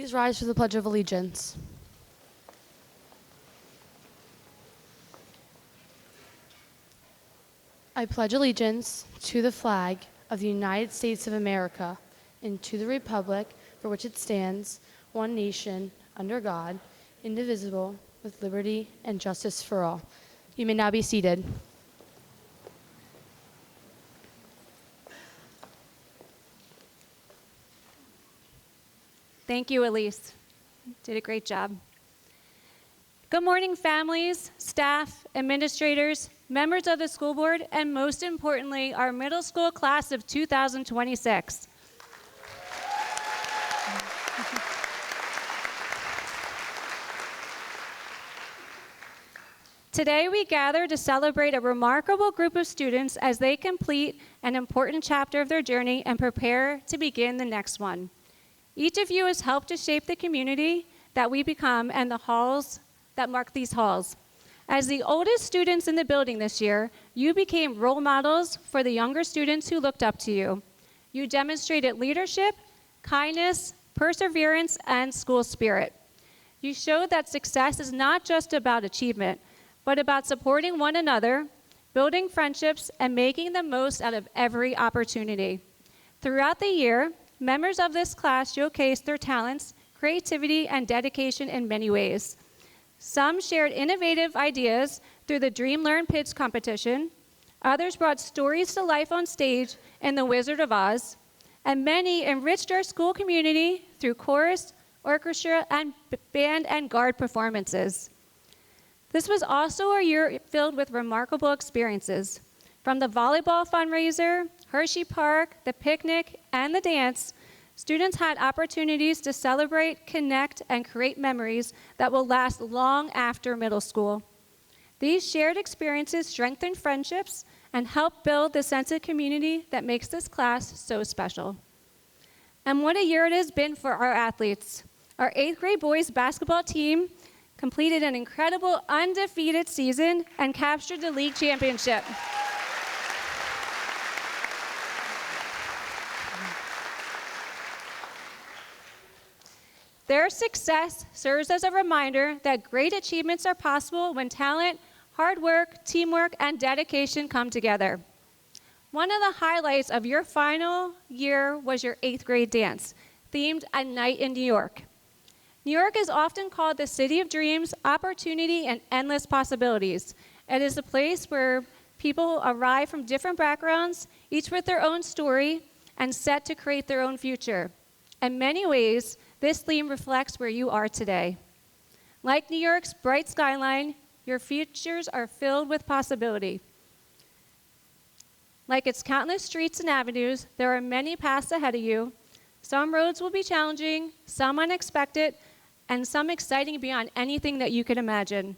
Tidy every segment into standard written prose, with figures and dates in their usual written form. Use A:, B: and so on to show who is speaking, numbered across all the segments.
A: Please rise for the Pledge of Allegiance. I pledge allegiance to the flag of the United States of America and to the republic for which it stands, one nation, under God, indivisible, with liberty and justice for all. You may now be seated.
B: Thank you, Elise. Did a great job. Good morning, families, staff, administrators, members of the school board, and most importantly, our middle school class of 2026. Today, we gather to celebrate a remarkable group of students as they complete an important chapter of their journey and prepare to begin the next one. Each of you has helped to shape the community that we become and the halls that mark these halls. As the oldest students in the building this year, you became role models for the younger students who looked up to you. You demonstrated leadership, kindness, perseverance, and school spirit. You showed that success is not just about achievement, but about supporting one another, building friendships, and making the most out of every opportunity. Throughout the year, members of this class showcased their talents, creativity, and dedication in many ways. Some shared innovative ideas through the Dream Learn Pitch competition. Others brought stories to life on stage in The Wizard of Oz. And many enriched our school community through chorus, orchestra, and band and guard performances. This was also a year filled with remarkable experiences. From the volleyball fundraiser, Hershey Park, the picnic, and the dance, students had opportunities to celebrate, connect, and create memories that will last long after middle school. These shared experiences strengthen friendships and help build the sense of community that makes this class so special. And what a year it has been for our athletes. Our 8th grade boys basketball team completed an incredible undefeated season and captured the league championship. Their success serves as a reminder that great achievements are possible when talent, hard work, teamwork, and dedication come together. One of the highlights of your final year was your 8th grade dance, themed A Night in New York. New York is often called the city of dreams, opportunity, and endless possibilities. It is a place where people arrive from different backgrounds, each with their own story, and set to create their own future. In many ways, this theme reflects where you are today. Like New York's bright skyline, your futures are filled with possibility. Like its countless streets and avenues, there are many paths ahead of you. Some roads will be challenging, some unexpected, and some exciting beyond anything that you could imagine.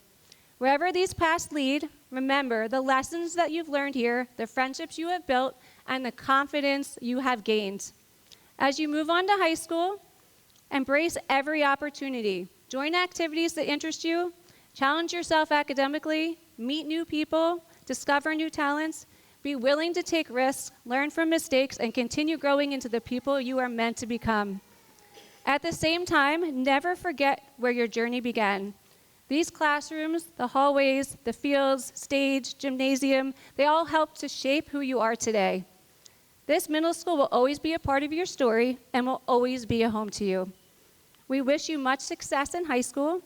B: Wherever these paths lead, remember the lessons that you've learned here, the friendships you have built, and the confidence you have gained. As you move on to high school, embrace every opportunity. Join activities that interest you, challenge yourself academically, meet new people, discover new talents, be willing to take risks, learn from mistakes, and continue growing into the people you are meant to become. At the same time, never forget where your journey began. These classrooms, the hallways, the fields, stage, gymnasium, they all help to shape who you are today. This middle school will always be a part of your story and will always be a home to you. We wish you much success in high school,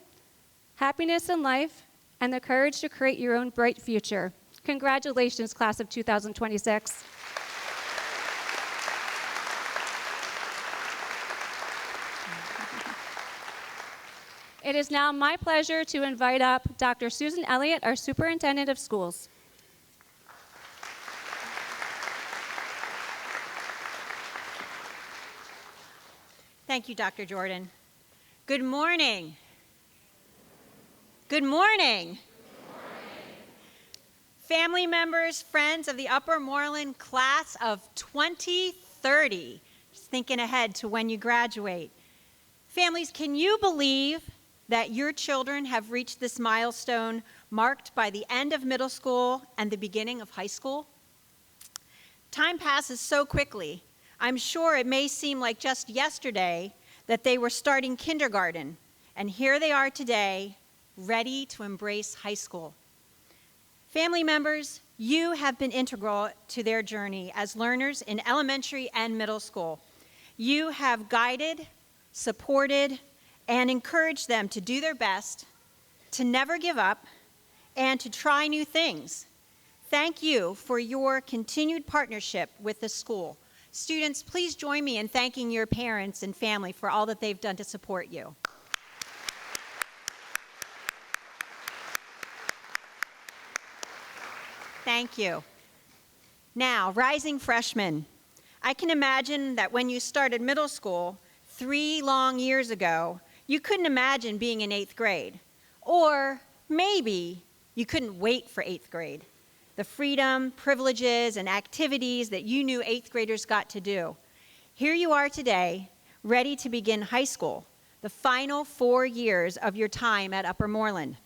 B: happiness in life, and the courage to create your own bright future. Congratulations, class of 2026. It is now my pleasure to invite up Dr. Susan Elliott, our Superintendent of Schools.
C: Thank you, Dr. Jordan. Good morning. Good morning. Family members, friends of the Upper Moreland class of 2030, just thinking ahead to when you graduate. Families, can you believe that your children have reached this milestone marked by the end of middle school and the beginning of high school? Time passes so quickly. I'm sure it may seem like just yesterday that they were starting kindergarten, and here they are today, ready to embrace high school. Family members, you have been integral to their journey as learners in elementary and middle school. You have guided, supported, and encouraged them to do their best, to never give up, and to try new things. Thank you for your continued partnership with the school. Students, please join me in thanking your parents and family for all that they've done to support you. Thank you. Now, rising freshmen. I can imagine that when you started middle school 3 long years ago, you couldn't imagine being in 8th grade. Or maybe you couldn't wait for 8th grade. The freedom, privileges, and activities that you knew 8th graders got to do. Here you are today, ready to begin high school, the final 4 years of your time at Upper Moreland.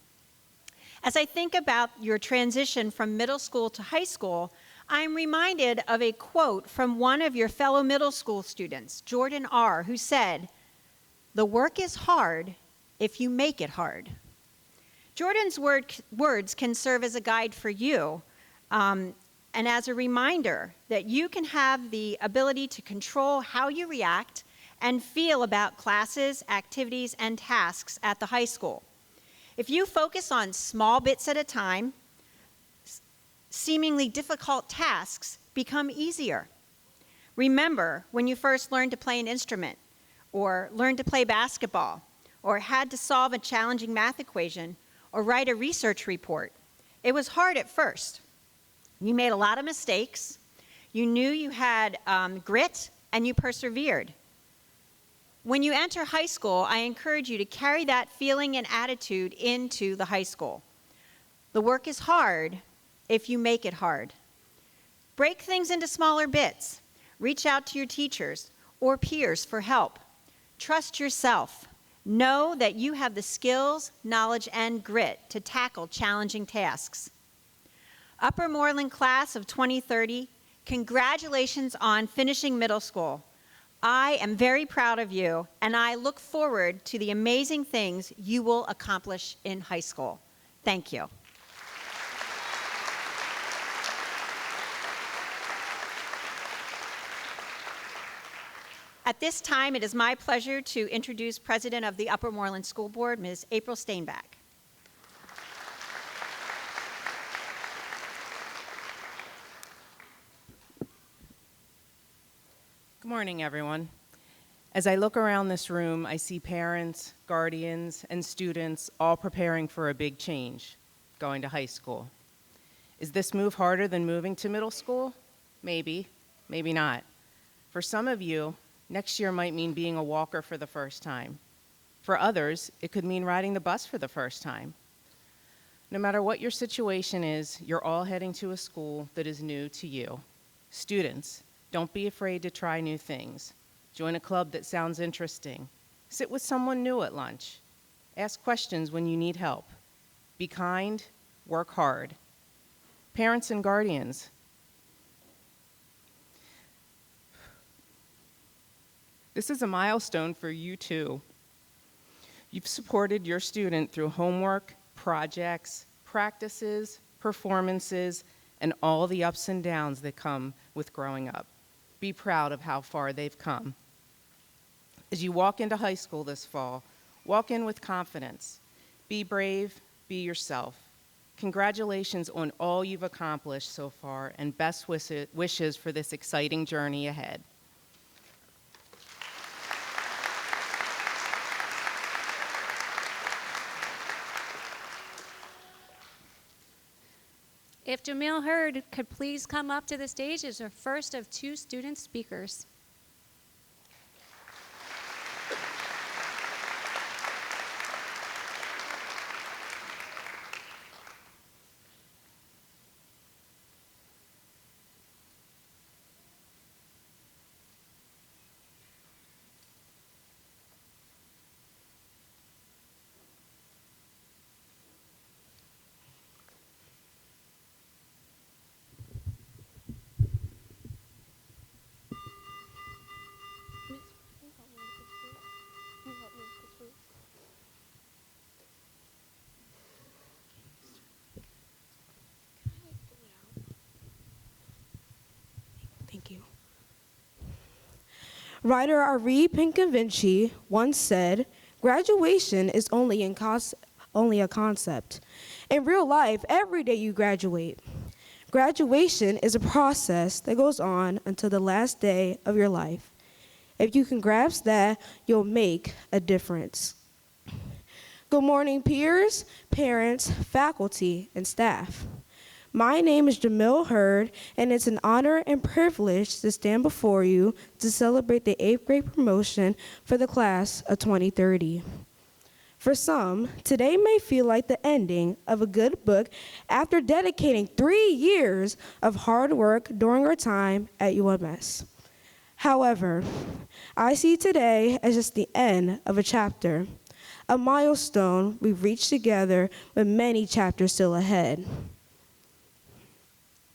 C: As I think about your transition from middle school to high school, I'm reminded of a quote from one of your fellow middle school students, Jordan R., who said, "The work is hard if you make it hard." Jordan's words can serve as a guide for you, and as a reminder that you can have the ability to control how you react and feel about classes, activities, and tasks at the high school. If you focus on small bits at a time, seemingly difficult tasks become easier. Remember when you first learned to play an instrument, or learned to play basketball, or had to solve a challenging math equation, or write a research report. It was hard at first. You made a lot of mistakes. You knew you had grit, and you persevered. When you enter high school, I encourage you to carry that feeling and attitude into the high school. The work is hard if you make it hard. Break things into smaller bits. Reach out to your teachers or peers for help. Trust yourself. Know that you have the skills, knowledge, and grit to tackle challenging tasks. Upper Moreland class of 2030, congratulations on finishing middle school. I am very proud of you, and I look forward to the amazing things you will accomplish in high school. Thank you. At this time, it is my pleasure to introduce President of the Upper Moreland School Board, Ms. April Steinbach.
D: Good morning, everyone. As I look around this room, I see parents, guardians, and students all preparing for a big change, going to high school. Is this move harder than moving to middle school? Maybe, maybe not. For some of you, next year might mean being a walker for the first time. For others, it could mean riding the bus for the first time. No matter what your situation is, you're all heading to a school that is new to you. Students, don't be afraid to try new things. Join a club that sounds interesting. Sit with someone new at lunch. Ask questions when you need help. Be kind, work hard. Parents and guardians, this is a milestone for you too. You've supported your student through homework, projects, practices, performances, and all the ups and downs that come with growing up. Be proud of how far they've come. As you walk into high school this fall, walk in with confidence. Be brave, be yourself. Congratulations on all you've accomplished so far, and best wishes for this exciting journey ahead.
B: If Jamil Hurd could please come up to the stage as our first of 2 student speakers.
E: Writer Ari Pinkovinci once said, graduation is only a concept. In real life, every day you graduate. Graduation is a process that goes on until the last day of your life. If you can grasp that, you'll make a difference. Good morning, peers, parents, faculty, and staff. My name is Jamil Hurd, and it's an honor and privilege to stand before you to celebrate the 8th grade promotion for the class of 2030. For some, today may feel like the ending of a good book after dedicating 3 years of hard work during our time at UMMS. However, I see today as just the end of a chapter, a milestone we've reached together with many chapters still ahead.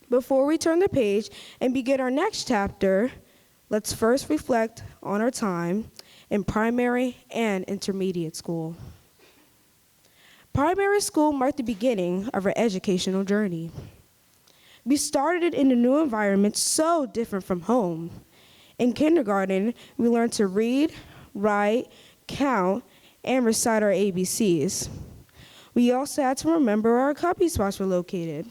E: Before we turn the page and begin our next chapter, let's first reflect on our time in primary and intermediate school. Primary school marked the beginning of our educational journey. We started in a new environment so different from home. In kindergarten, we learned to read, write, count, and recite our ABCs. We also had to remember where our copy spots were located.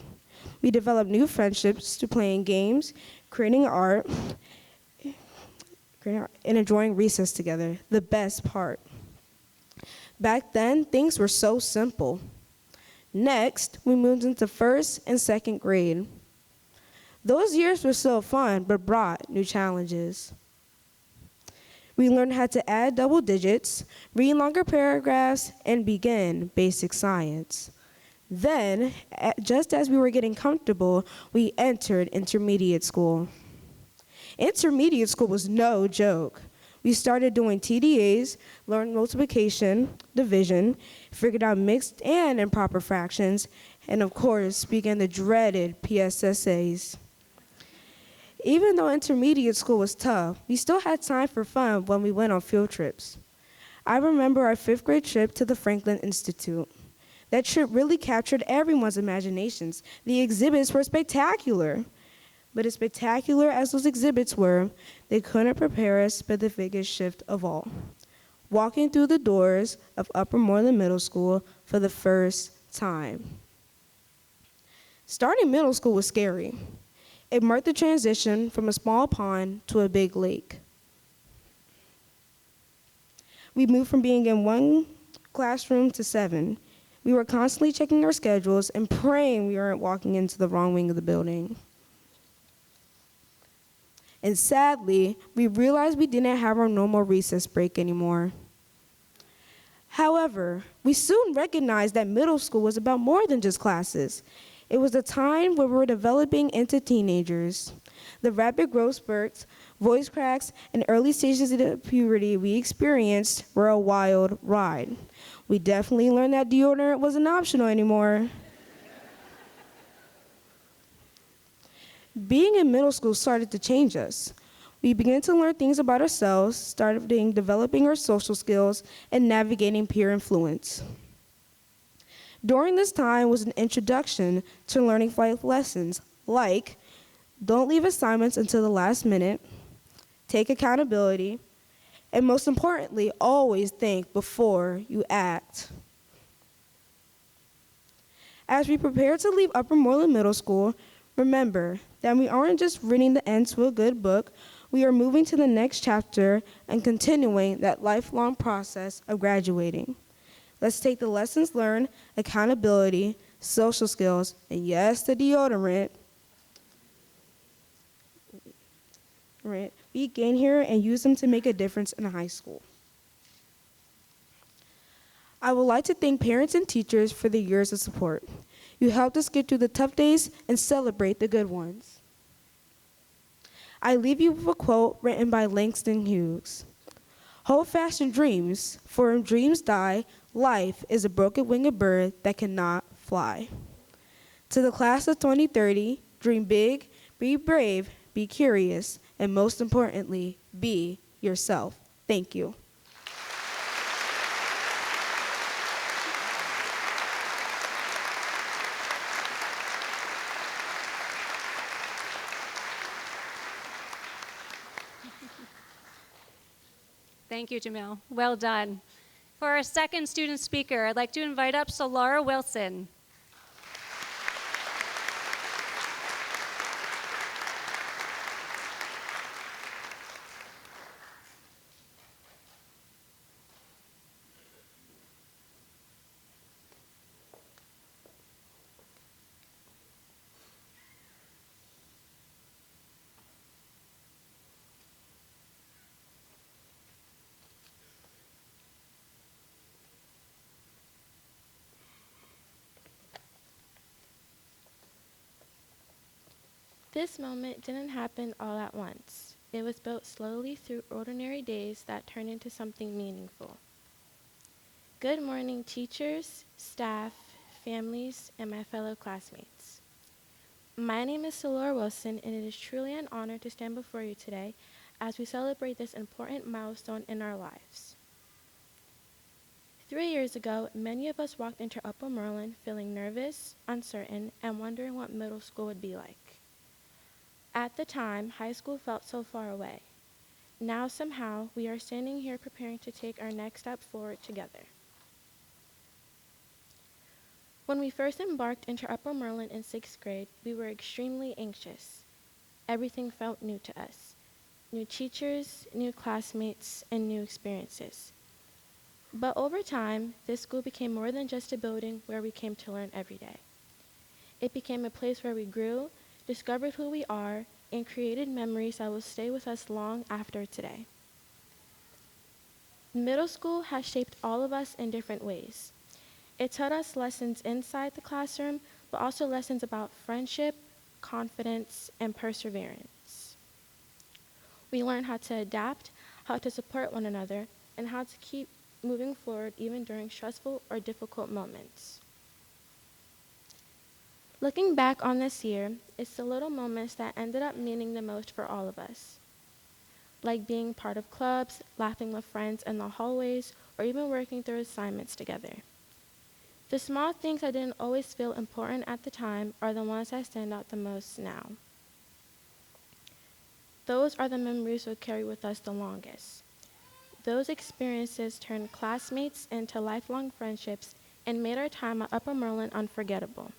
E: We developed new friendships to playing games, creating art, and enjoying recess together, the best part. Back then, things were so simple. Next, we moved into 1st and 2nd grade. Those years were so fun, but brought new challenges. We learned how to add double digits, read longer paragraphs, and begin basic science. Then, just as we were getting comfortable, we entered intermediate school. Intermediate school was no joke. We started doing TDAs, learned multiplication, division, figured out mixed and improper fractions, and of course, began the dreaded PSSAs. Even though intermediate school was tough, we still had time for fun when we went on field trips. I remember our 5th grade trip to the Franklin Institute. That trip really captured everyone's imaginations. The exhibits were spectacular. But as spectacular as those exhibits were, they couldn't prepare us for the biggest shift of all. Walking through the doors of Upper Moreland Middle School for the first time. Starting middle school was scary. It marked the transition from a small pond to a big lake. We moved from being in one classroom to 7. We were constantly checking our schedules and praying we weren't walking into the wrong wing of the building. And sadly, we realized we didn't have our normal recess break anymore. However, we soon recognized that middle school was about more than just classes. It was a time where we were developing into teenagers. The rapid growth spurts, voice cracks, and early stages of puberty we experienced were a wild ride. We definitely learned that deodorant wasn't optional anymore. Being in middle school started to change us. We began to learn things about ourselves, started developing our social skills, and navigating peer influence. During this time was an introduction to learning life lessons like don't leave assignments until the last minute, take accountability, and most importantly, always think before you act. As we prepare to leave Upper Moreland Middle School, remember that we aren't just reading the end to a good book, we are moving to the next chapter and continuing that lifelong process of graduating. Let's take the lessons learned, accountability, social skills, and yes, the deodorant, right, we gain here and use them to make a difference in high school. I would like to thank parents and teachers for the years of support. You helped us get through the tough days and celebrate the good ones. I leave you with a quote written by Langston Hughes. Hold fast your dreams, for when dreams die, life is a broken-winged bird that cannot fly. To the class of 2030, dream big, be brave, be curious, and most importantly, be yourself. Thank you.
B: Thank you, Jamil. Well done. For our second student speaker, I'd like to invite up Solara Wilson.
F: This moment didn't happen all at once. It was built slowly through ordinary days that turned into something meaningful. Good morning, teachers, staff, families, and my fellow classmates. My name is Solara Wilson, and it is truly an honor to stand before you today as we celebrate this important milestone in our lives. 3 years ago, many of us walked into Upper Moreland feeling nervous, uncertain, and wondering what middle school would be like. At the time, high school felt so far away. Now, somehow, we are standing here preparing to take our next step forward together. When we first embarked into Upper Moreland in 6th grade, we were extremely anxious. Everything felt new to us. New teachers, new classmates, and new experiences. But over time, this school became more than just a building where we came to learn every day. It became a place where we grew, discovered who we are, and created memories that will stay with us long after today. Middle school has shaped all of us in different ways. It taught us lessons inside the classroom, but also lessons about friendship, confidence, and perseverance. We learned how to adapt, how to support one another, and how to keep moving forward even during stressful or difficult moments. Looking back on this year, it's the little moments that ended up meaning the most for all of us. Like being part of clubs, laughing with friends in the hallways, or even working through assignments together. The small things that didn't always feel important at the time are the ones that stand out the most now. Those are the memories we'll carry with us the longest. Those experiences turned classmates into lifelong friendships and made our time at Upper Moreland unforgettable.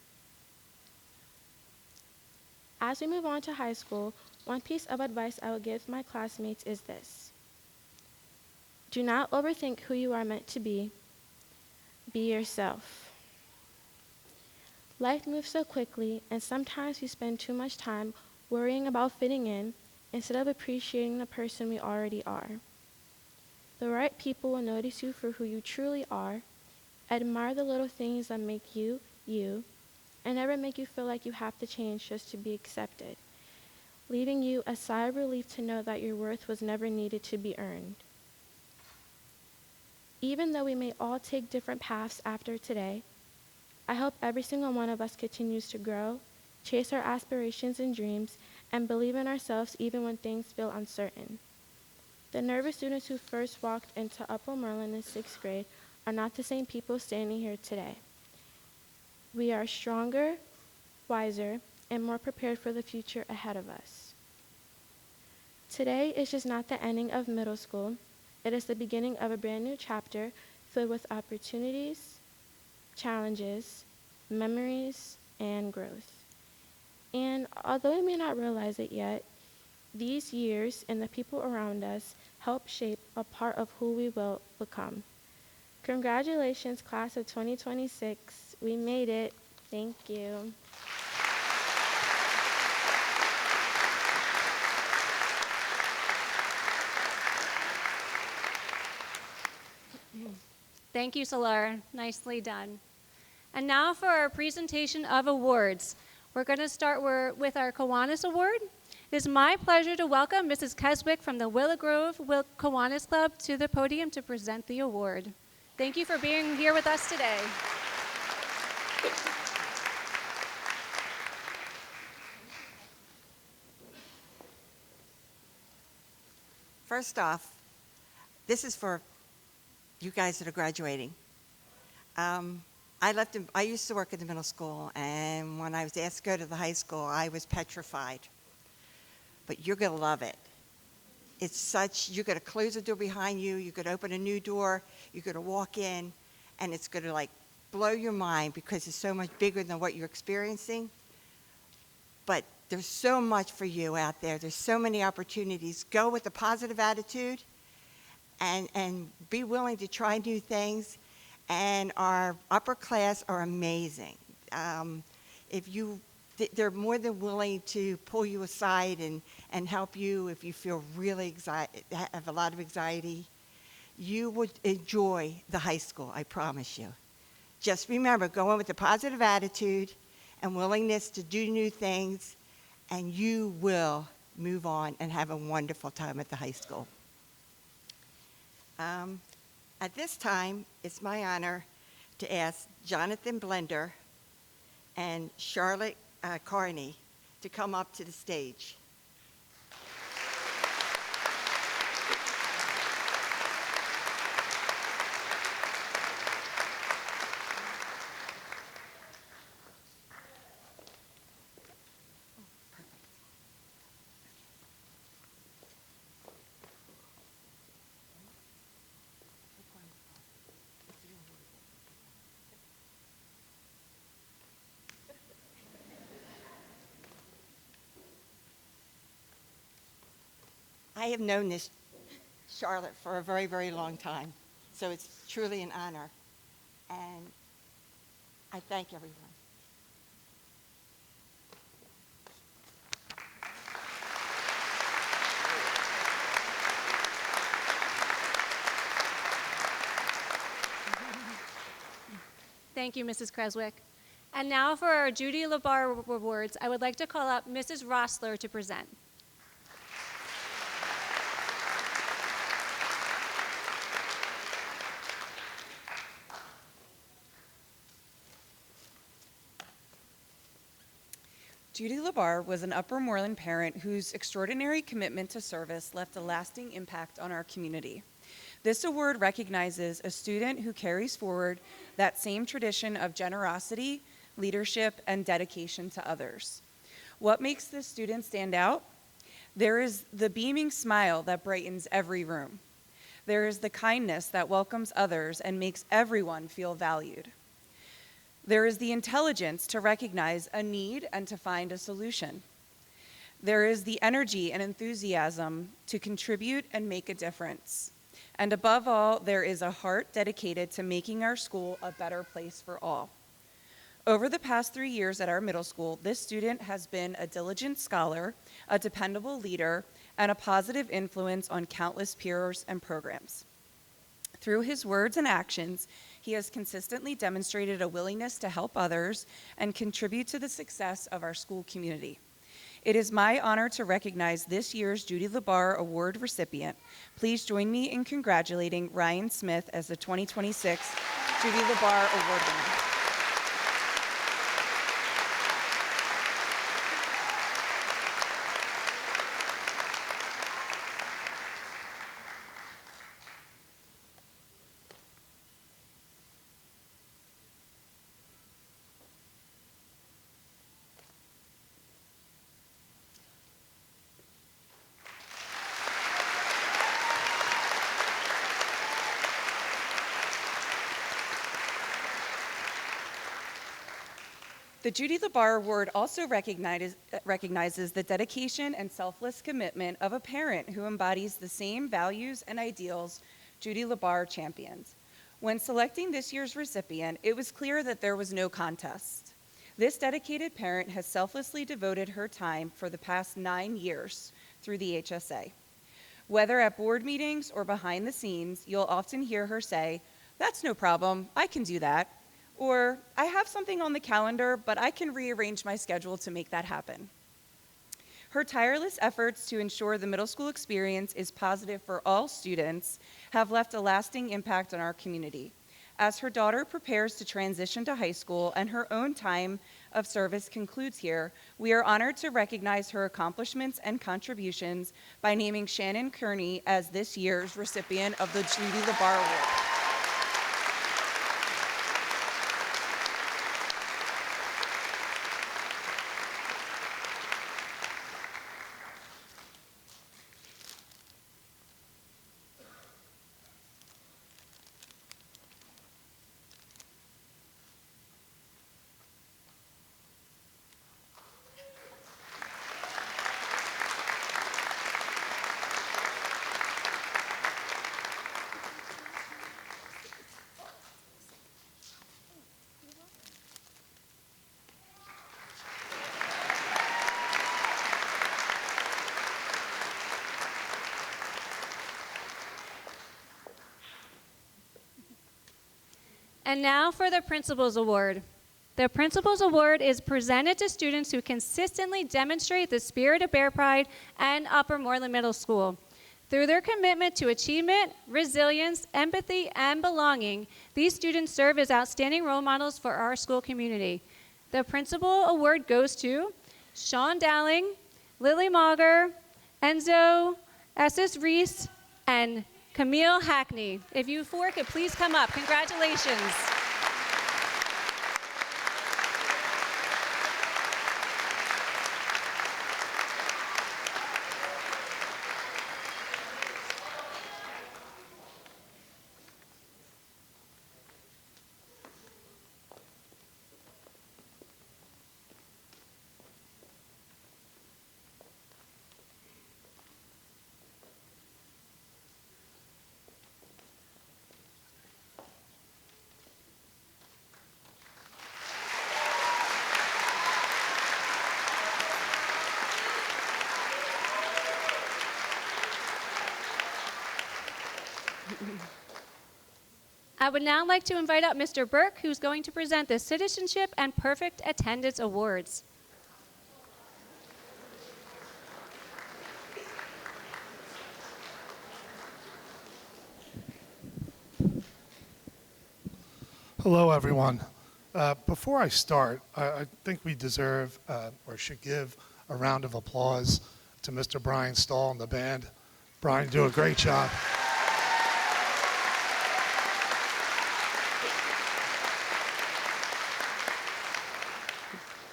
F: As we move on to high school, one piece of advice I would give my classmates is this. Do not overthink who you are meant to be. Be yourself. Life moves so quickly, and sometimes we spend too much time worrying about fitting in instead of appreciating the person we already are. The right people will notice you for who you truly are, admire the little things that make you, you, and never make you feel like you have to change just to be accepted, leaving you a sigh of relief to know that your worth was never needed to be earned. Even though we may all take different paths after today, I hope every single one of us continues to grow, chase our aspirations and dreams, and believe in ourselves even when things feel uncertain. The nervous students who first walked into Upper Moreland in 6th grade are not the same people standing here today. We are stronger, wiser, and more prepared for the future ahead of us. Today is just not the ending of middle school. It is the beginning of a brand new chapter filled with opportunities, challenges, memories, and growth. And although we may not realize it yet, these years and the people around us help shape a part of who we will become. Congratulations, class of 2026. We made it. Thank you.
B: Thank you, Solara. Nicely done. And now for our presentation of awards. We're going to start with our Kiwanis Award. It is my pleasure to welcome Mrs. Keswick from the Willow Grove Kiwanis Club to the podium to present the award. Thank you for being here with us today.
G: First off, this is for you guys that are graduating. I used to work at the middle school, and when I was asked to go to the high school, I was petrified. But you're going to love it. It's such, you're going to close the door behind you, you're going to open a new door, you're going to walk in, and it's going to like blow your mind because it's so much bigger than what you're experiencing. But there's so much for you out there. There's so many opportunities. Go with a positive attitude and be willing to try new things. And our upper class are amazing. If you, they're more than willing to pull you aside and help you if you feel really have a lot of anxiety. You would enjoy the high school, I promise you. Just remember, go in with a positive attitude and willingness to do new things, and you will move on and have a wonderful time at the high school. At this time, it's my honor to ask Jonathan Blender and Charlotte Carney to come up to the stage. I have known this Charlotte for a very, very long time, so it's truly an honor, and I thank everyone.
B: Thank you, Mrs. Creswick. And now for our Judy LaBar Awards, I would like to call up Mrs. Rossler to present.
H: Judy LaBar was an Upper Moreland parent whose extraordinary commitment to service left a lasting impact on our community. This award recognizes a student who carries forward that same tradition of generosity, leadership, and dedication to others. What makes this student stand out? There is the beaming smile that brightens every room. There is the kindness that welcomes others and makes everyone feel valued. There is the intelligence to recognize a need and to find a solution. There is the energy and enthusiasm to contribute and make a difference. And above all, there is a heart dedicated to making our school a better place for all. Over the past 3 years at our middle school, this student has been a diligent scholar, a dependable leader, and a positive influence on countless peers and programs. Through his words and actions, he has consistently demonstrated a willingness to help others and contribute to the success of our school community. It is my honor to recognize this year's Judy LaBar Award recipient. Please join me in congratulating Ryan Smith as the 2026 Judy LaBar Award winner. The Judy LaBar Award also recognizes the dedication and selfless commitment of a parent who embodies the same values and ideals Judy LaBar champions. When selecting this year's recipient, it was clear that there was no contest. This dedicated parent has selflessly devoted her time for the past 9 years through the HSA. Whether at board meetings or behind the scenes, you'll often hear her say, "That's no problem, I can do that." Or, "I have something on the calendar, but I can rearrange my schedule to make that happen." Her tireless efforts to ensure the middle school experience is positive for all students have left a lasting impact on our community. As her daughter prepares to transition to high school and her own time of service concludes here, we are honored to recognize her accomplishments and contributions by naming Shannon Kearney as this year's recipient of the Judy LaBar Award.
B: And now for the Principal's Award. The Principal's Award is presented to students who consistently demonstrate the spirit of Bear Pride and Upper Moreland Middle School. Through their commitment to achievement, resilience, empathy, and belonging, these students serve as outstanding role models for our school community. The Principal Award goes to Sean Dowling, Lily Mauger, Enzo Esses Reese, and Camille Hackney. If you four could please come up. Congratulations. I would now like to invite up Mr. Burke, who's going to present the Citizenship and Perfect Attendance Awards.
I: Hello, everyone. Before I start, I think we deserve or should give a round of applause to Mr. Brian Stahl and the band. Brian, you do a great job.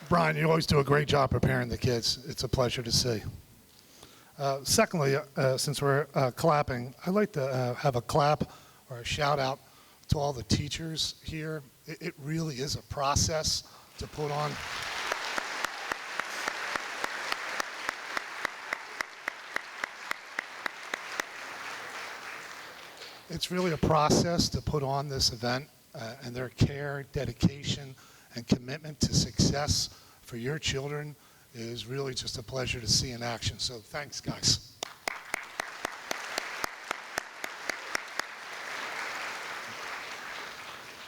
I: Brian, you always do a great job preparing the kids. It's a pleasure to see. Secondly, since we're clapping, I'd like to have a clap or a shout out to all the teachers here. It really is a process to put on. It's really a process to put on this event, and their care, dedication, and commitment to success for your children is really just a pleasure to see in action. So thanks, guys.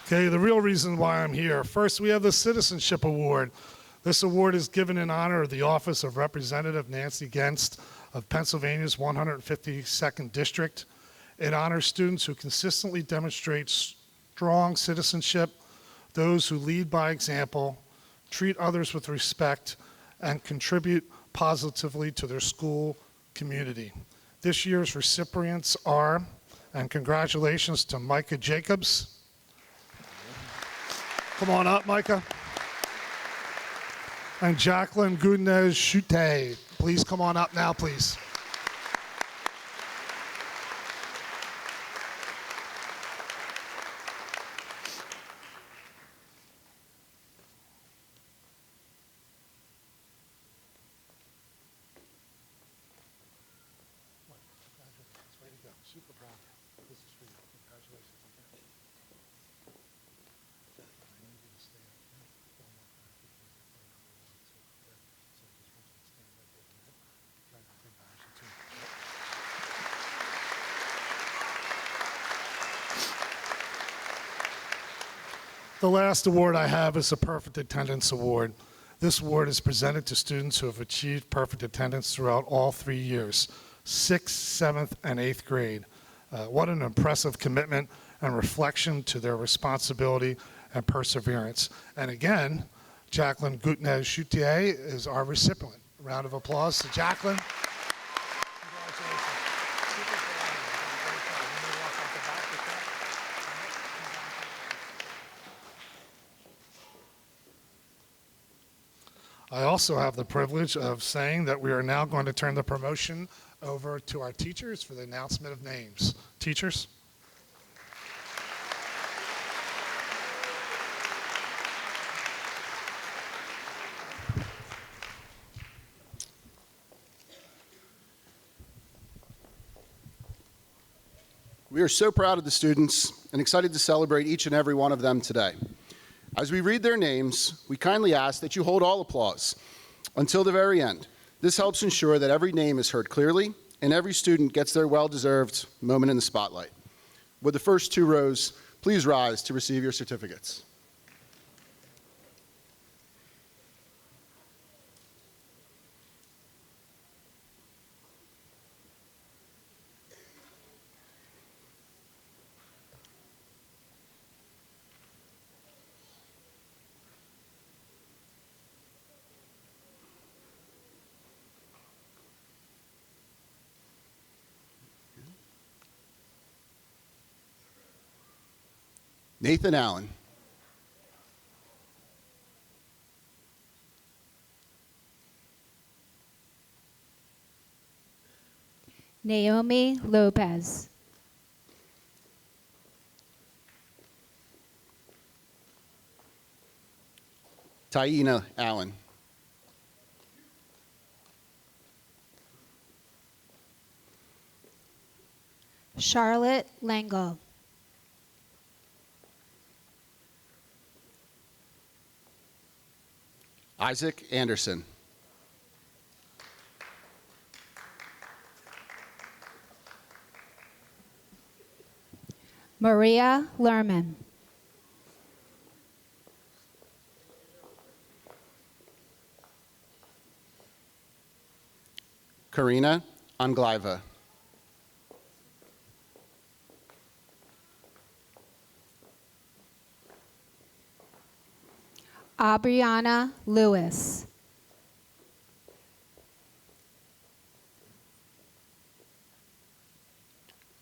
I: Okay, the real reason why I'm here. First, we have the Citizenship Award. This award is given in honor of the Office of Representative Nancy Genst of Pennsylvania's 152nd District. It honors students who consistently demonstrate strong citizenship, those who lead by example, treat others with respect, and contribute positively to their school community. This year's recipients are, and congratulations to Micah Jacobs. Come on up, Micah. And Jacqueline Gudnez-Chute. Please come on up now, please. Way to go. Super proud. This is for you. Congratulations. I need you to stay up here. Don't walk back because you're playing on the wall. So just want you to stand right there. Try not to embarrass you too much. The last award I have is the Perfect Attendance Award. This award is presented to students who have achieved perfect attendance throughout all 3 years, 6th, 7th, and 8th grade. What an impressive commitment and reflection to their responsibility and perseverance. And again, Jacqueline Gudnez-Chute is our recipient. A round of applause to Jacqueline. I also have the privilege of saying that we are now going to turn the promotion over to our teachers for the announcement of names. Teachers?
J: We are so proud of the students and excited to celebrate each and every one of them today. As we read their names, we kindly ask that you hold all applause until the very end. This helps ensure that every name is heard clearly and every student gets their well-deserved moment in the spotlight. Would the first 2 rows please rise to receive your certificates. Nathan Allen.
K: Naomi Lopez.
J: Taina Allen.
K: Charlotte Langle.
J: Isaac Anderson.
K: Maria Lerman.
J: Karina Angliva.
K: Aubriana Lewis.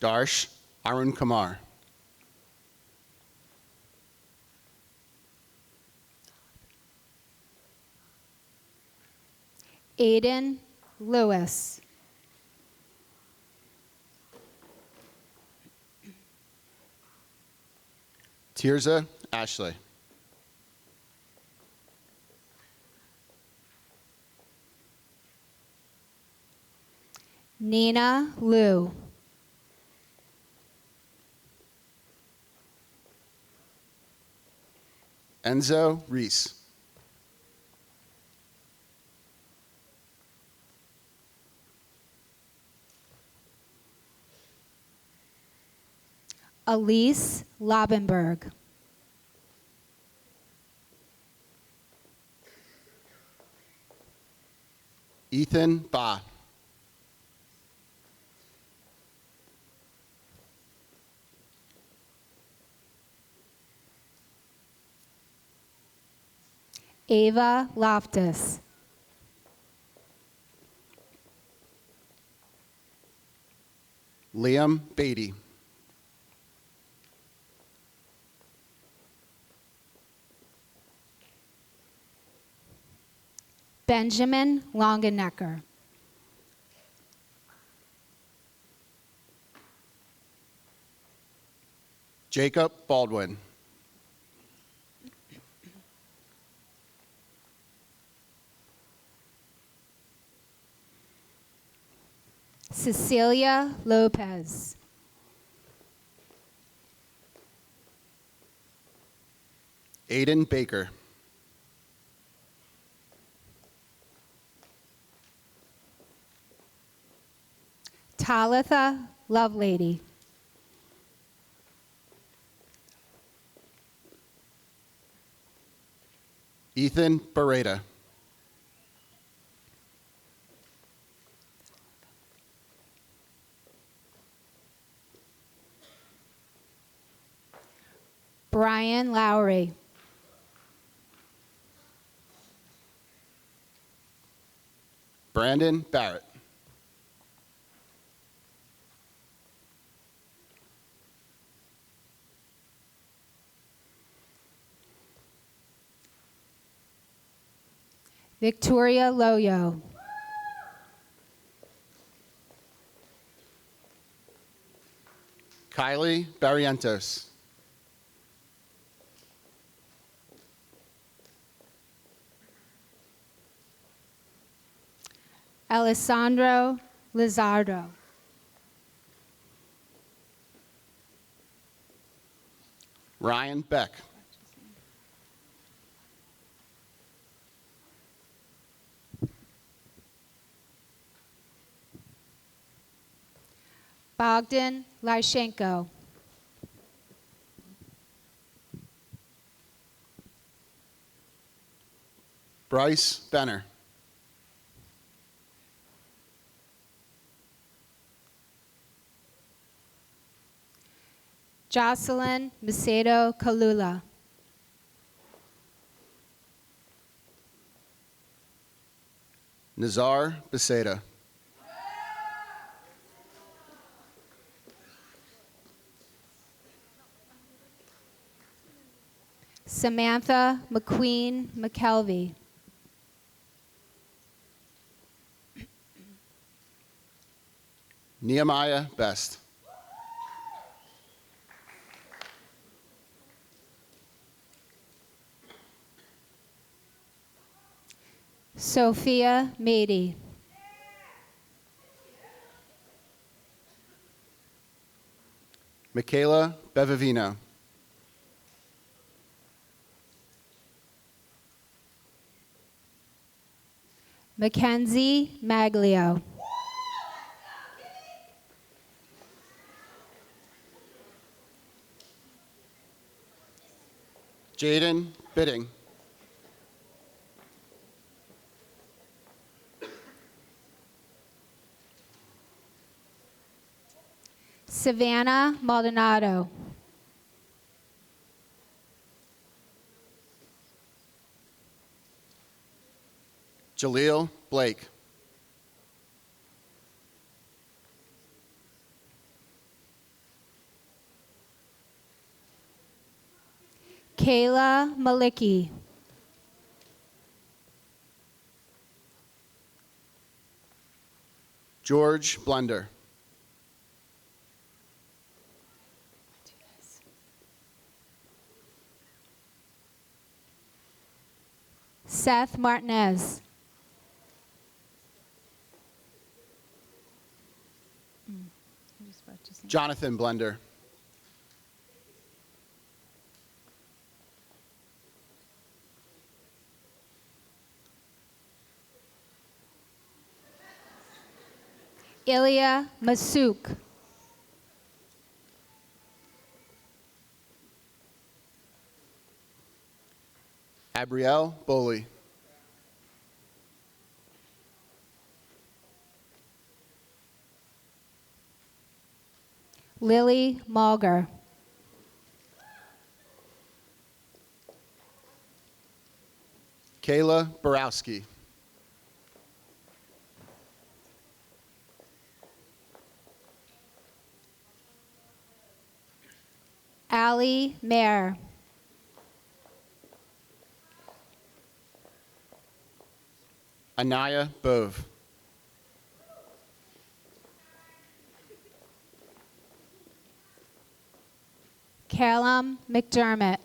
J: Darsh Arun Kumar.
K: Aiden Lewis.
J: Tirza Ashley.
K: Nina Liu.
J: Enzo Reese.
K: Elise Lobenberg.
J: Ethan Ba.
K: Ava Loftus.
J: Liam Beatty.
K: Benjamin Longenecker.
J: Jacob Baldwin.
K: Cecilia Lopez.
J: Aiden Baker.
K: Talitha Lovelady.
J: Ethan Beretta.
K: Brian Lowry.
J: Brandon Barrett.
K: Victoria Loyo.
J: Kylie Barrientos.
K: Alessandro Lizardo.
J: Ryan Beck.
K: Bogdan Lyshenko.
J: Bryce Benner.
K: Jocelyn Macedo Kalula.
J: Nazar Beseda.
K: Samantha McQueen McKelvey.
J: Nehemiah Best.
K: Sophia Mady.
J: Michaela Bevavino.
K: Mackenzie Maglio.
J: Jaden Bidding.
K: Savannah Maldonado.
J: Jaleel Blake.
K: Kayla Malicki.
J: George Blender.
K: Seth Martinez.
J: Jonathan Blender.
K: Ilya Masuk.
J: Abrielle Boley.
K: Lily Malger.
J: Kayla Borowski.
K: Allie Mayer.
J: Anaya Bove.
K: Callum McDermott.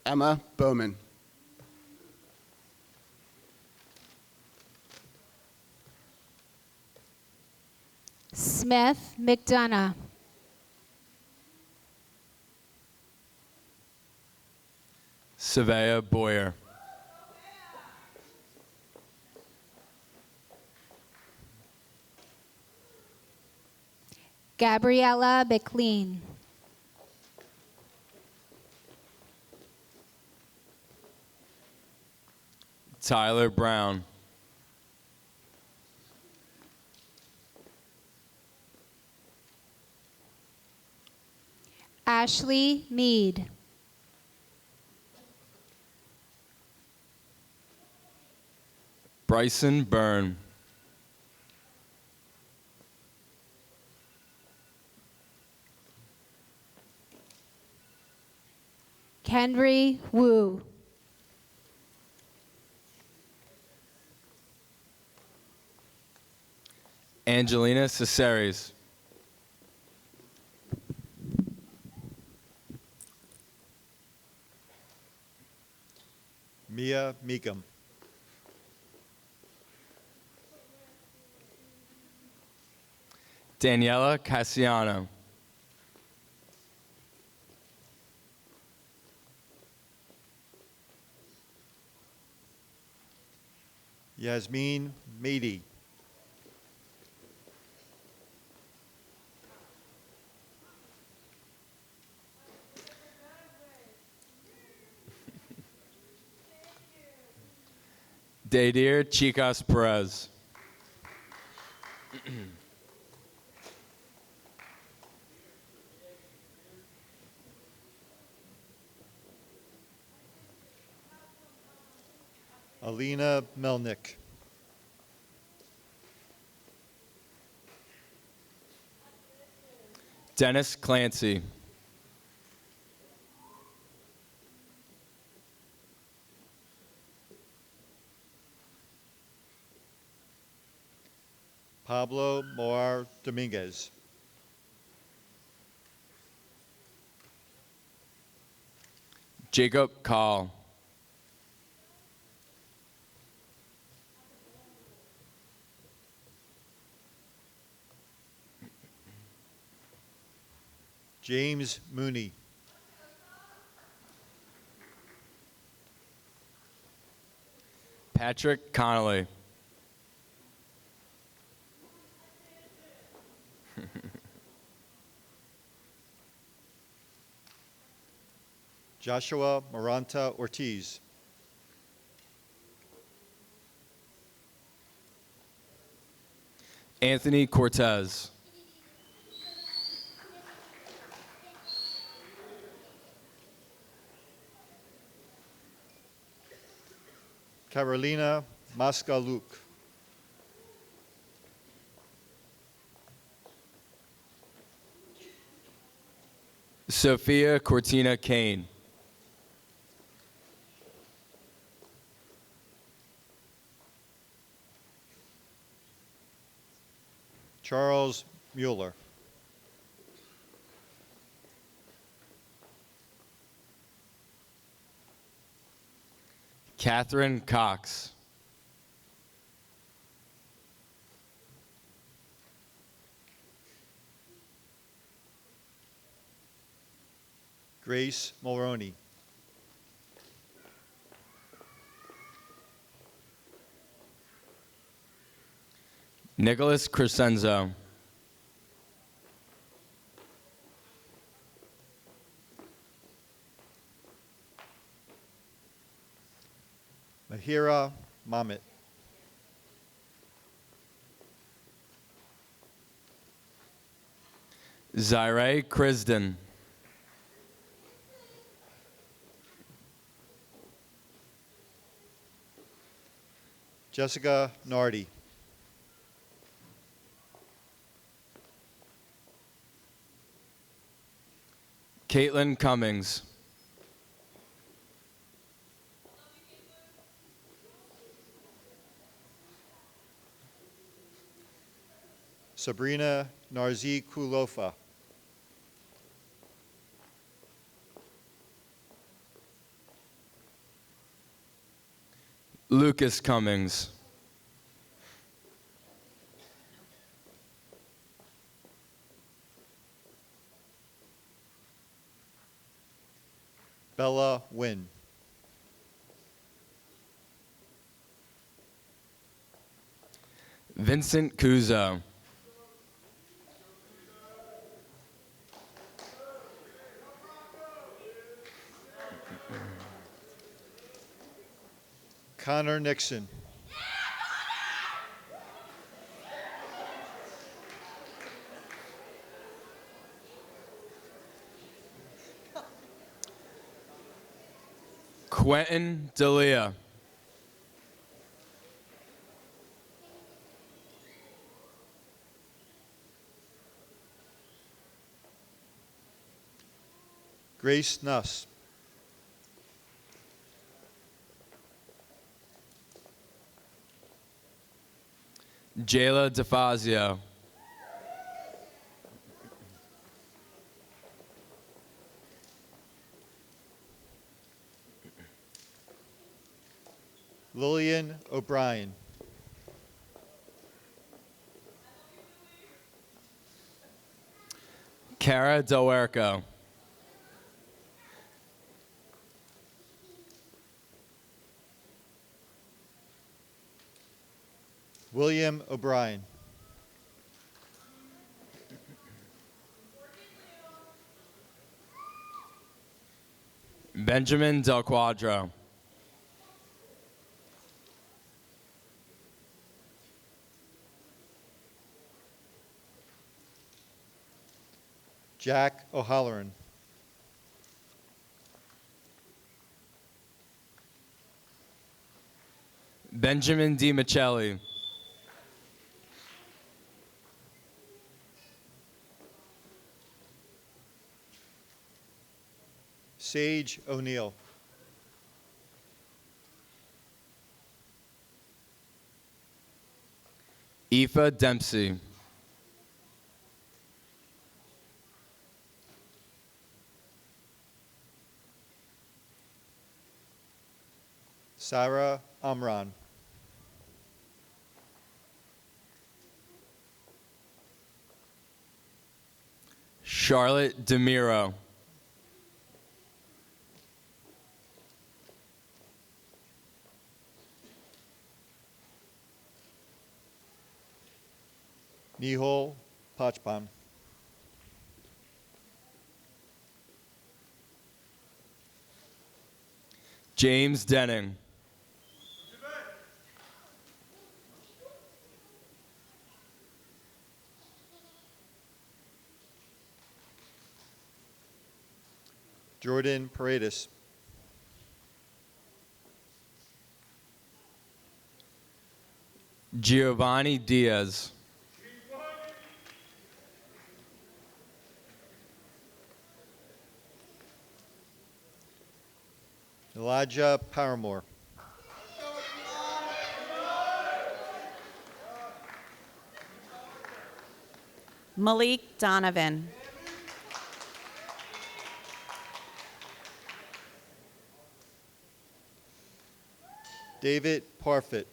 J: Emma Bowman.
K: Smith McDonough.
L: Savea Boyer.
K: Gabriella McLean.
L: Tyler Brown.
K: Ashley Mead.
L: Bryson Byrne.
K: Henry Wu.
L: Angelina Caceres.
M: Mia Meekum.
L: Daniela Cassiano.
M: Yasmin Meady.
L: Daidir Chicas Perez.
M: Alina Melnick.
L: Dennis Clancy.
M: Pablo Moar Dominguez.
L: Jacob Call.
M: James Mooney.
L: Patrick Connolly.
M: Joshua Maranta Ortiz.
L: Anthony Cortez.
M: Carolina Maskaluk.
L: Sophia Cortina Kane.
M: Charles Mueller.
L: Catherine Cox.
M: Grace Mulroney.
L: Nicholas Crescenzo.
M: Mahira Mamet.
L: Zaire Crisden.
M: Jessica Nardi.
L: Caitlin Cummings.
M: Sabrina Narzi Kulofa.
L: Lucas Cummings.
M: Bella Wynn.
L: Vincent Cuzo.
M: Connor Nixon.
L: Quentin D'Elia.
M: Grace Nuss.
L: Jayla DeFazio.
M: Lillian O'Brien.
L: Cara Delwerco.
M: William O'Brien.
L: Benjamin Del Quadro.
M: Jack O'Halloran.
L: Benjamin D. Michelli.
M: Sage O'Neill.
L: Aoife Dempsey.
M: Sarah Amran.
L: Charlotte DeMiro.
M: Nihal Pachpan.
L: James Denning.
M: Jordan Paredes.
L: Giovanni Diaz.
M: Elijah Paramore.
C: Malik Donovan.
M: David Parfit.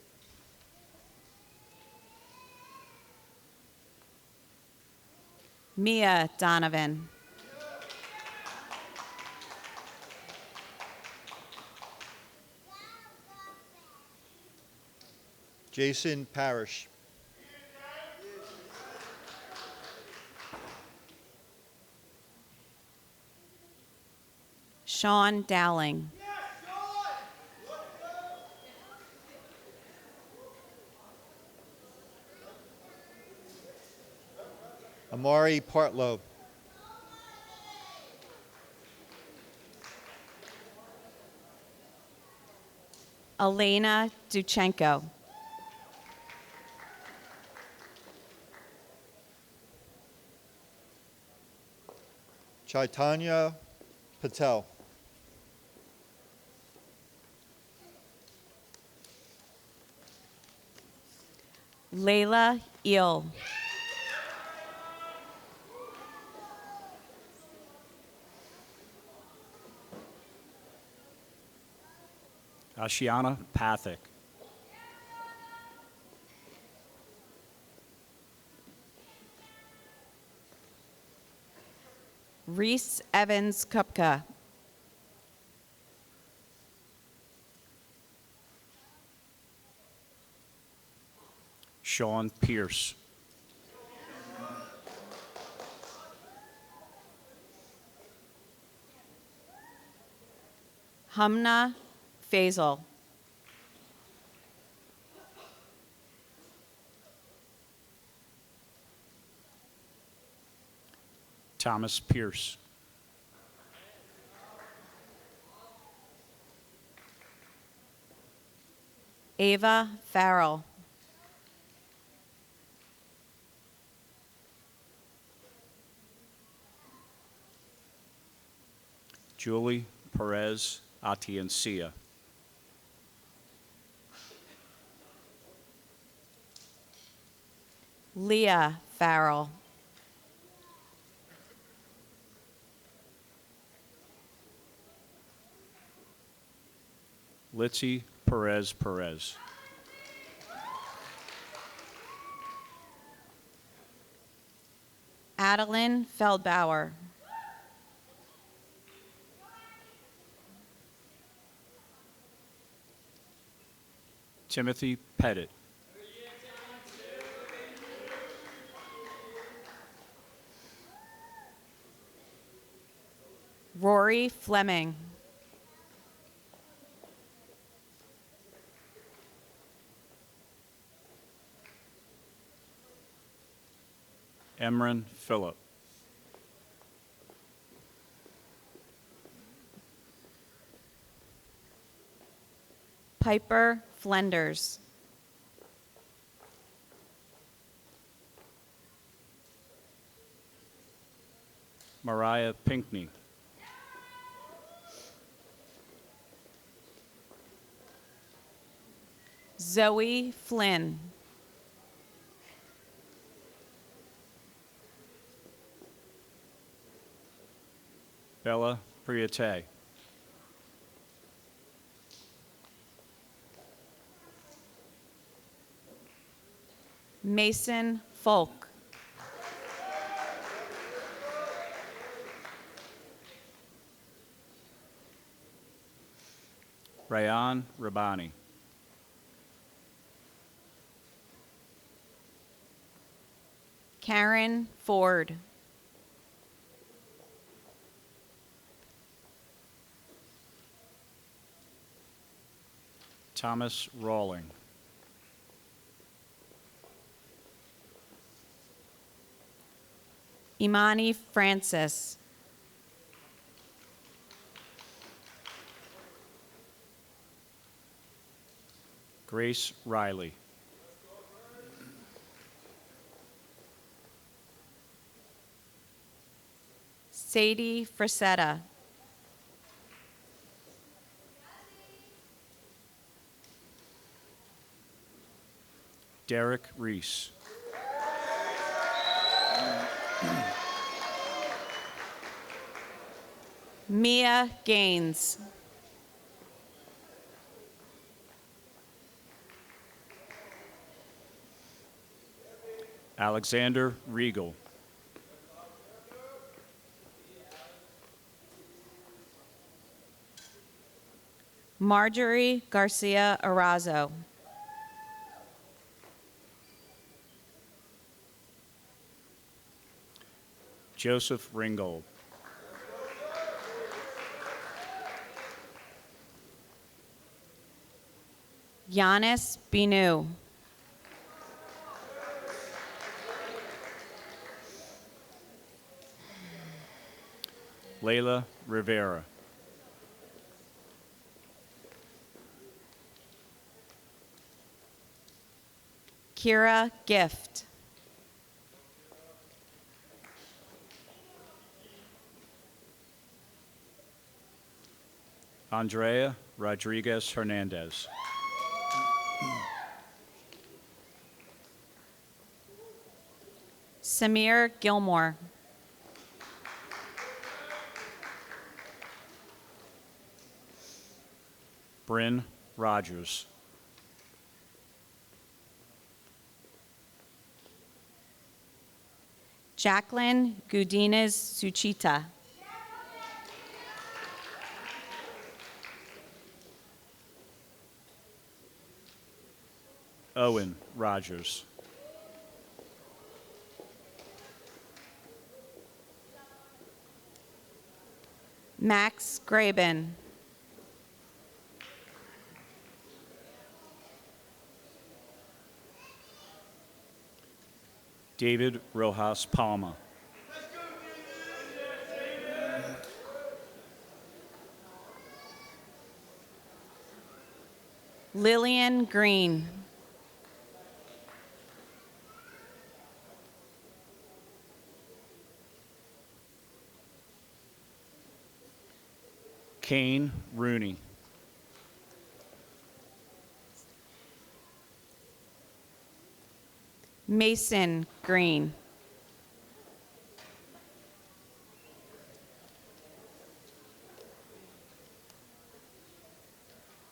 C: Mia Donovan.
M: Jason Parrish.
C: Sean Dowling.
M: Amari Partlow.
C: Elena Duchenko.
M: Chaitanya Patel.
C: Layla Eel.
N: Ashiana Pathak.
C: Reese Evans Kupka.
N: Sean Pierce.
C: Humna Faisal.
N: Thomas Pierce.
C: Ava Farrell.
N: Julie Perez Atiencia.
C: Leah Farrell.
N: Litzy Perez Perez.
C: Adeline Feldbauer.
N: Timothy Pettit.
C: Rory Fleming.
N: Emran Phillip.
O: Piper Flenders.
N: Mariah Pinkney.
O: Zoe Flynn.
N: Bella Priate.
O: Mason Folk.
N: Rayan Rabani.
O: Karen Ford.
N: Thomas Rawling.
O: Imani Francis.
N: Grace Riley.
O: Sadie Frisetta.
N: Derek Reese.
O: Mia Gaines.
N: Alexander Regal.
O: Marjorie Garcia Arazo.
N: Joseph Ringgold.
O: Giannis Binu.
N: Layla Rivera.
O: Kira Gift.
N: Andrea Rodriguez Hernandez.
O: Samir Gilmore.
N: Bryn Rogers.
O: Jacqueline Gudinez Suchita.
N: Owen Rogers.
O: Max Graben.
N: David Rojas Palma.
O: Lillian Green.
N: Kane Rooney.
O: Mason Green.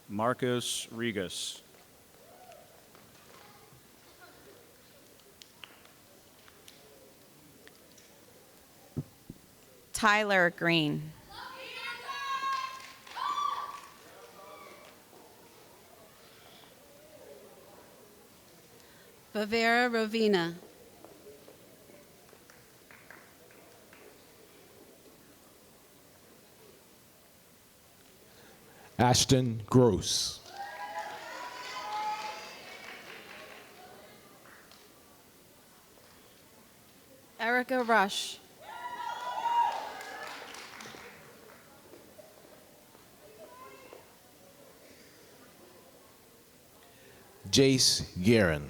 N: Marcos Regas.
O: Tyler Green.
P: Bavera Rovina.
Q: Ashton Gross.
P: Erica Rush.
Q: Jace Guerin.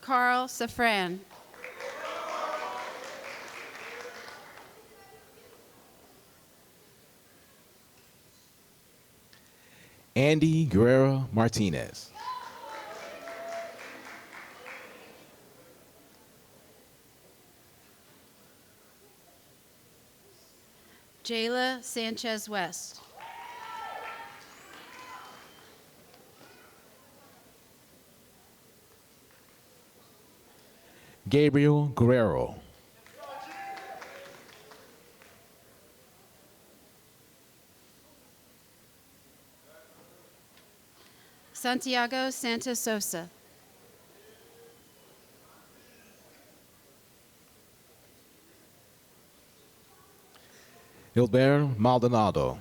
P: Carl Safran.
Q: Andy Guerrero Martinez.
P: Jayla Sanchez West.
Q: Gabriel Guerrero.
P: Santiago Santos Sosa.
Q: Hilbert Maldonado.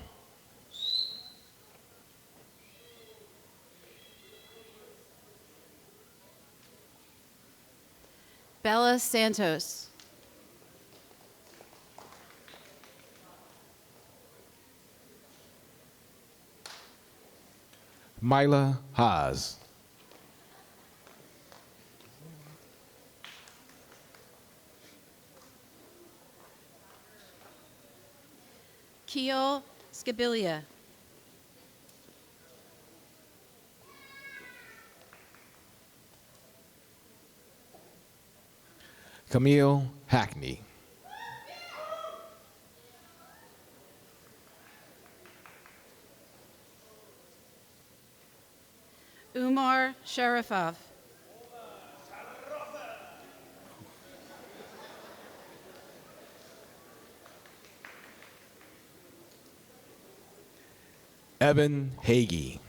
P: Bella Santos.
Q: Myla Haas.
P: Keel Skabilia.
Q: Camille Hackney.
P: Umar Sharifov.
Q: Evan Hagee.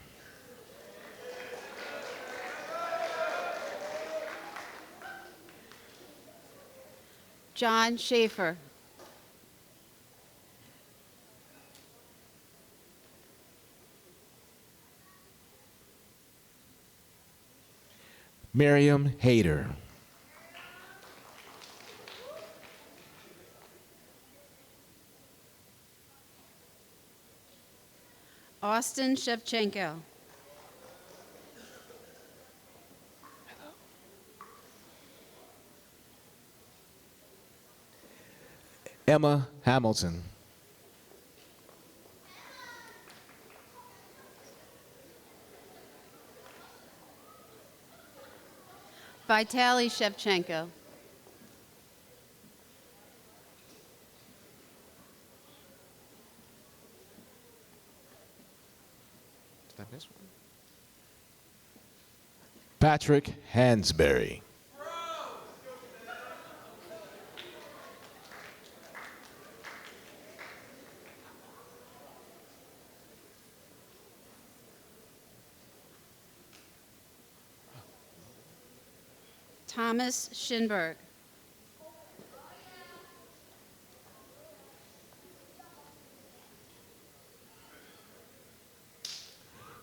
P: John Schaefer.
Q: Miriam Hayter.
P: Austin Shevchenko.
Q: Emma Hamilton.
P: Vitaly Shevchenko.
Q: Patrick Hansberry.
P: Thomas Schinberg.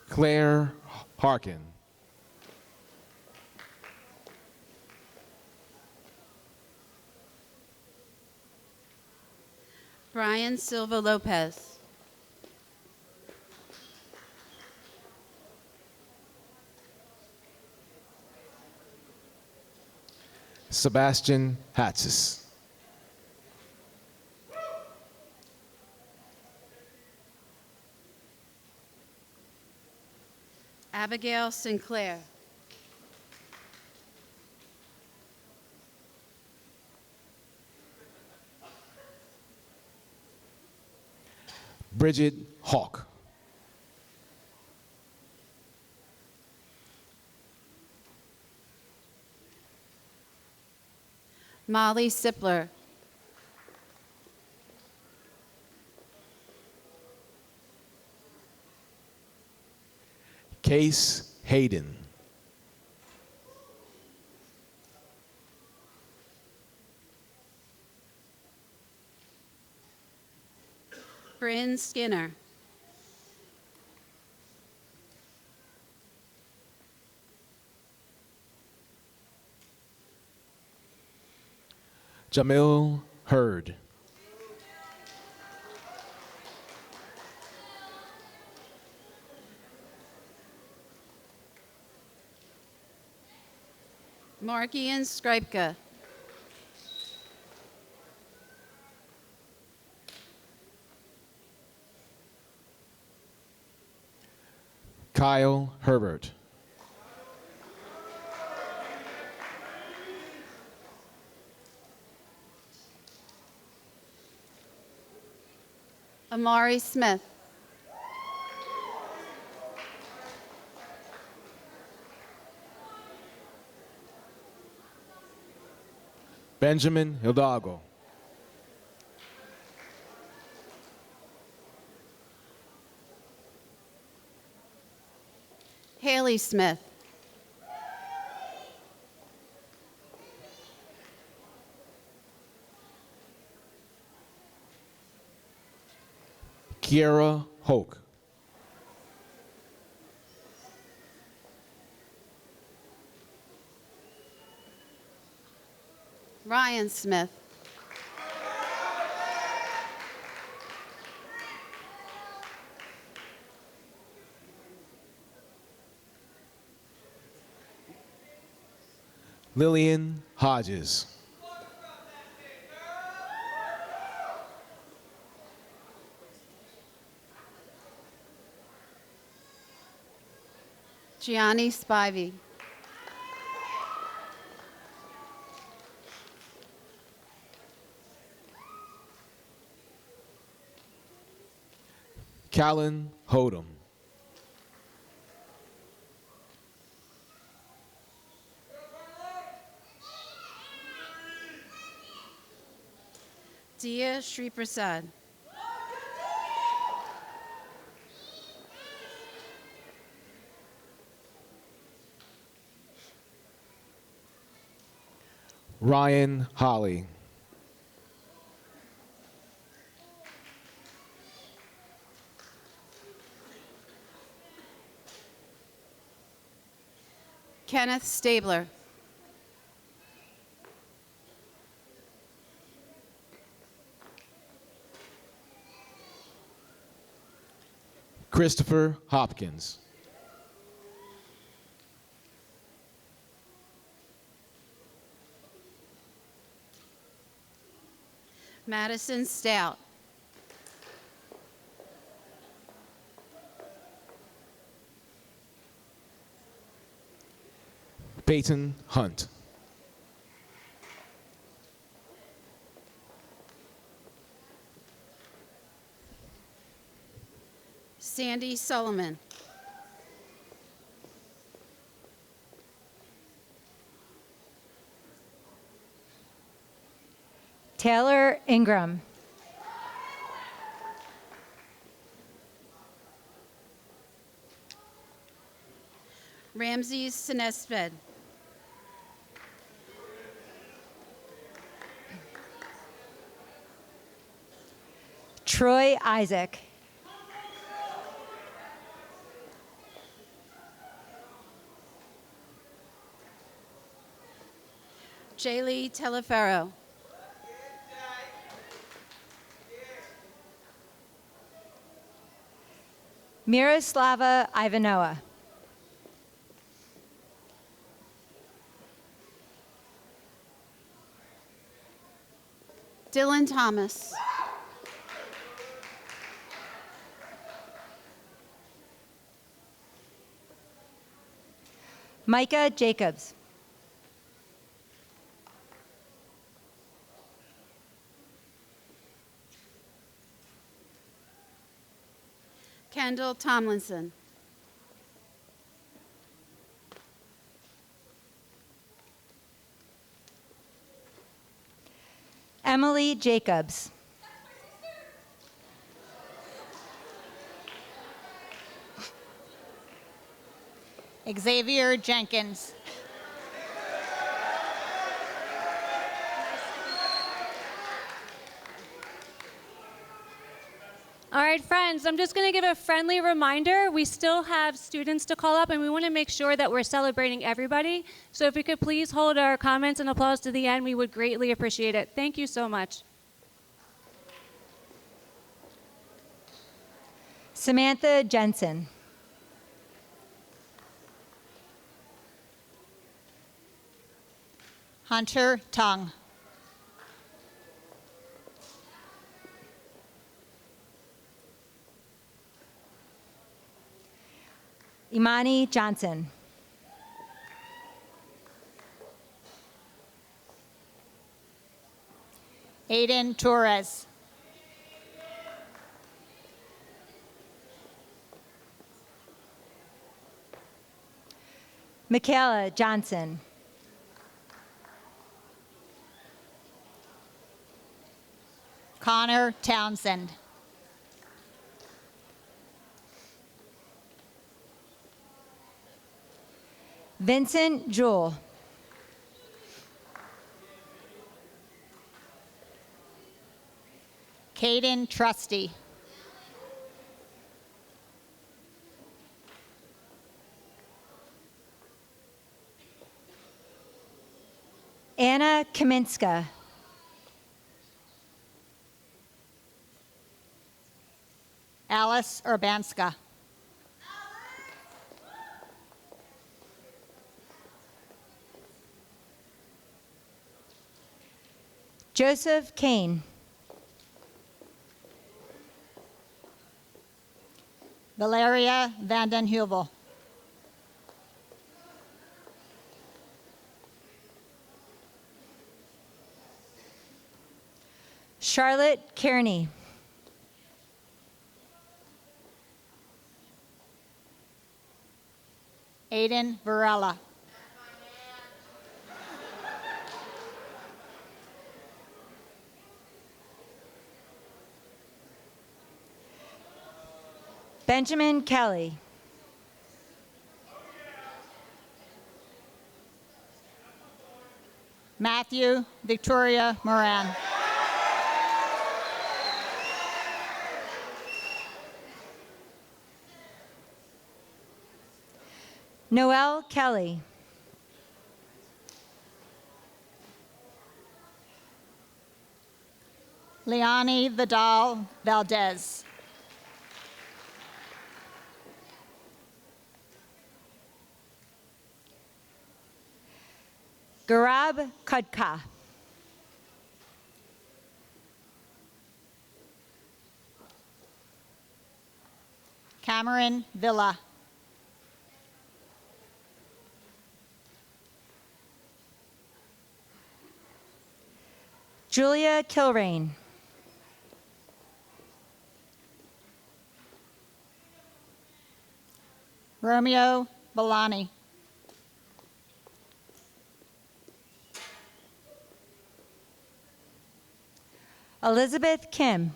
Q: Claire Harkin.
P: Brian Silva Lopez.
Q: Sebastian Hatsis.
P: Abigail Sinclair.
Q: Bridget Hawk.
P: Molly Sipler.
Q: Case Hayden.
P: Bryn Skinner.
Q: Jamil Hurd.
P: Markian Skripka.
Q: Kyle Herbert.
P: Amari Smith.
Q: Benjamin Hidalgo.
P: Haley Smith.
Q: Kiera Hoke.
P: Ryan Smith.
Q: Lillian Hodges.
P: Gianni Spivey.
Q: Callan Hodum.
P: Dia Shri Prasad.
Q: Ryan Holly.
P: Kenneth Stabler.
Q: Christopher Hopkins.
P: Madison Stout.
Q: Peyton Hunt.
P: Sandy Solomon.
R: Taylor Ingram.
P: Ramses Sinesped.
R: Troy Isaac.
P: Jaylee Teleferro.
R: Miroslava Ivanova.
P: Dylan Thomas.
R: Micah Jacobs.
P: Kendall Tomlinson.
R: Emily Jacobs.
S: Xavier Jenkins.
B: All right, friends, I'm just going to give a friendly reminder. We still have students to call up, and we want to make sure that we're celebrating everybody. So if we could please hold our comments and applause to the end, we would greatly appreciate it. Thank you so much.
R: Samantha Jensen.
C: Hunter Tung.
R: Imani Johnson.
C: Aiden Torres.
R: Michaela Johnson.
C: Connor Townsend.
R: Vincent Jewell.
C: Caden Trusty.
R: Anna Kaminska.
C: Alice Urbanska.
R: Joseph Kane.
C: Valeria Vanden Heuvel.
R: Charlotte Kearney.
C: Aiden Varela.
R: Benjamin Kelly.
C: Matthew Victoria Moran.
R: Noel Kelly.
C: Leonie Vidal Valdez.
R: Garab Kudka.
C: Cameron Villa.
R: Julia Kilrain.
C: Romeo Balani.
R: Elizabeth Kim.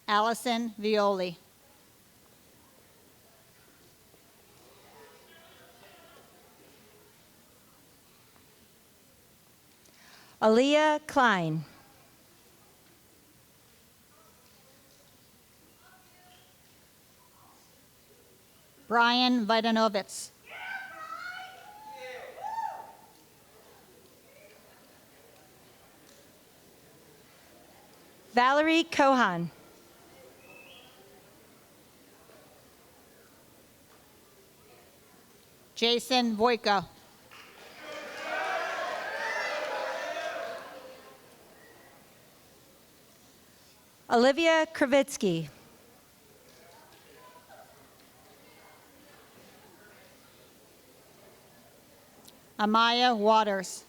C: Allison Violi.
R: Aaliyah Klein.
C: Brian Vidanovitz.
R: Valerie Kohan.
C: Jason Voico.
R: Olivia Kravitsky.
C: Amaya Waters.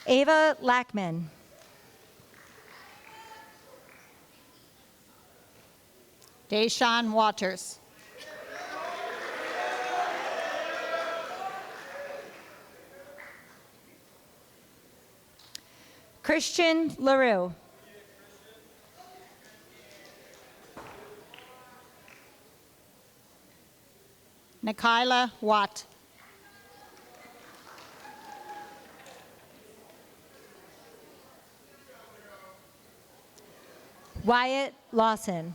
R: Ava Lackman.
C: Deshaun Waters.
R: Christian LaRue.
C: Nikayla Watt.
R: Wyatt Lawson.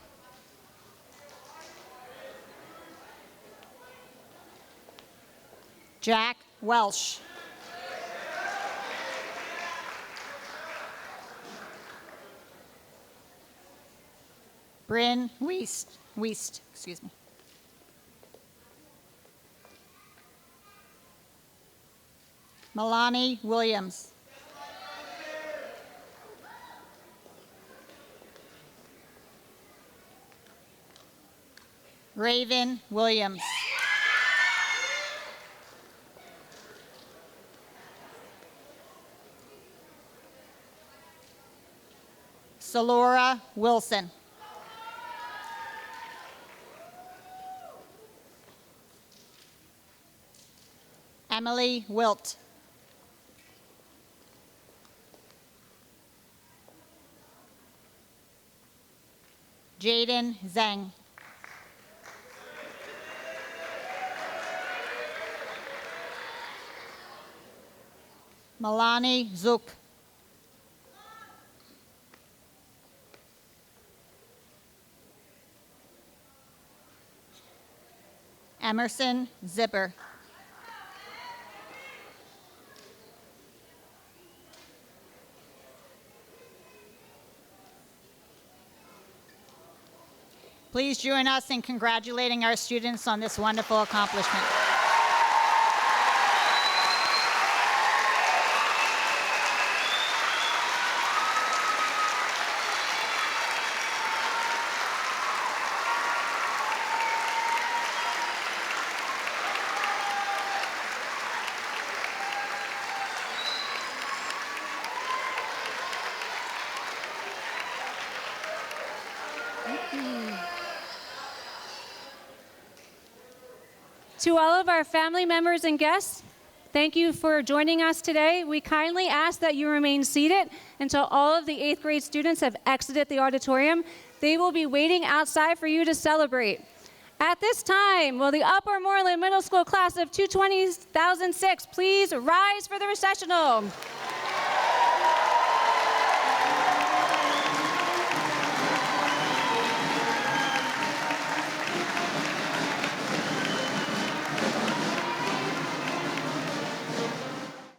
C: Jack Welsh. Bryn Weist, excuse me. Milani Williams. Raven Williams. Salora Wilson. Emily Wilt. Jaden Zhang. Milani Zook. Emerson Zipper. Please join us in congratulating our students on this wonderful accomplishment.
B: To all of our family members and guests, thank you for joining us today. We kindly ask that you remain seated until all of the 8th grade students have exited the auditorium. They will be waiting outside for you to celebrate. At this time, will the Upper Moreland Middle School class of 2006 please rise for the recessional?